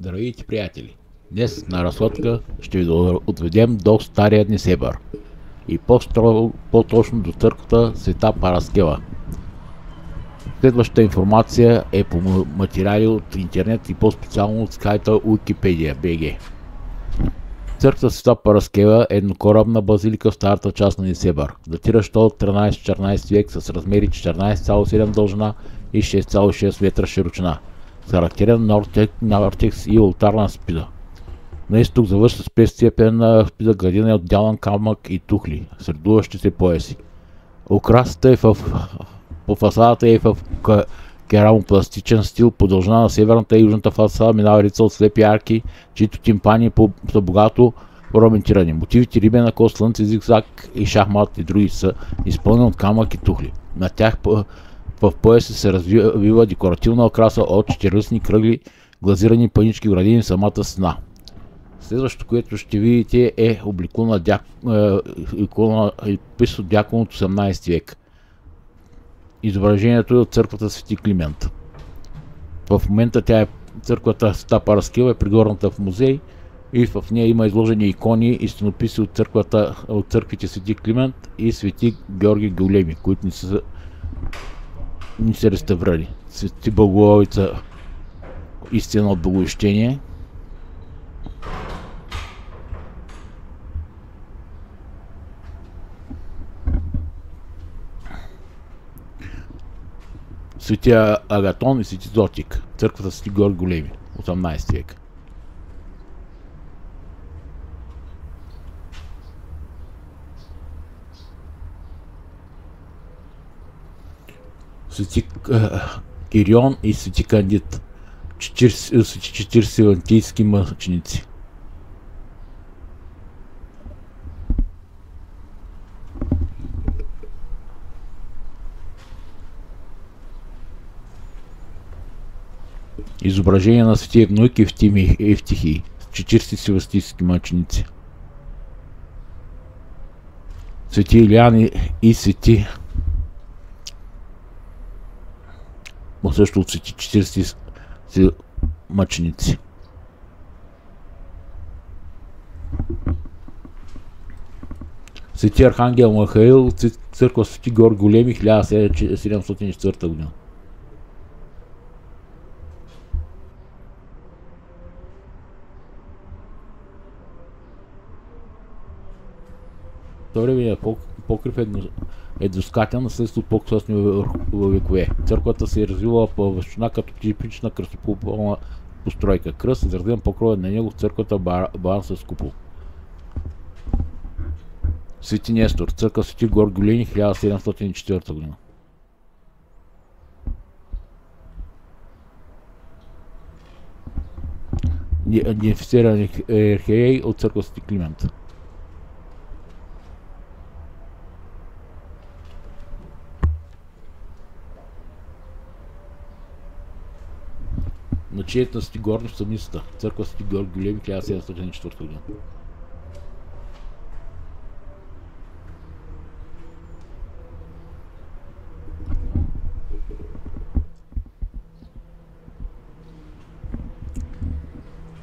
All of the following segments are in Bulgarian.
Здравейте, приятели! Днес на разходка ще ви отведем до Стария Несебър и по-точно до църквата Света Параскева. Следващата информация е по материали от интернет и по-специално от сайта Wikipedia.bg. Църквата Света Параскева е еднокорабна базилика в старата част на Несебър, датираща от 13-14 век с размери 14,7 дължина и 6,6 метра широчина, с характерен нортекс и олтарна спида. На изток завършва с 5-степенна спида градина от дялан камък и тухли, средуващи се пояси. Украсата е по фасадата е в керамопластичен стил. По дължина на северната и южната фасада минава редица от слепи арки, чието тимпани са богато орнаментирани. Мотивите рибена кост, слънце, зигзаг и шахмат и други са изпълнени от камък и тухли. На тях в пояса се развива декоративна окраса от четирилистни кръгли глазирани пънички, градини в самата стена. Следващото, което ще видите, е икона от дякон от 18 век. Изображението е от църквата Свети Климент. В момента църквата Света Параскева е пригорната в музей и в нея има изложени икони и стенописи от църквите Свети Климент и Свети Георги Големи, които не се реставрали. Свети Благоволица, истина от Благовещение. Свети Агатон и Свети Зотик, църквата Свети Георги Големи, 18 век. Свети Кирион и Свети Кандид, 40 византийски мъченици. Изображение на Свети Евнуик и Евтихий, 40 севастийски мъченици. Свети Илиан и Свети също от Свети 40 мъченици. Свети Архангел Михаил, църква Свети Георги Големи, 1704 година. Вторият покрив е двускатен, наследство от по-късни векове. Църквата се е развила по височина като типична кръстопулна постройка. Кръст, изразен покров на него в църквата баран с купол. Свети Нестор, църква Свети Георги Големи, 1704 година. Идентифициран архиерей от църква Свети Климент. Начинието на Свети Горно в Самицата, църква Свети Георги Големи, 1704 година.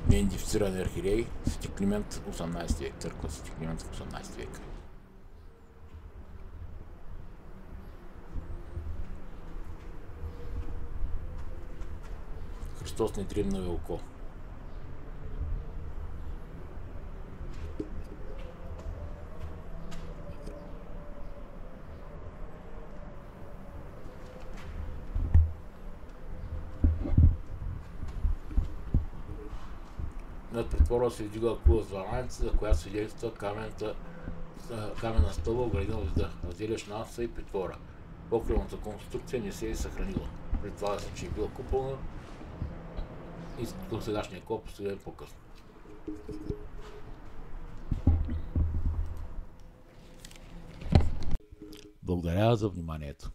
Неидентифициран архиерей Свети Климент, 18 век, църква Свети Климент в 18 век. Христос не дръпна око. Над притвора се издига кула с звънарница, за която свидетелства каменна стълба, оградена от разделящ наса и притвора. Покривната конструкция не се е съхранила. Предполага се, че е била купълна и до сегашния код построен по-късно. Благодаря за вниманието.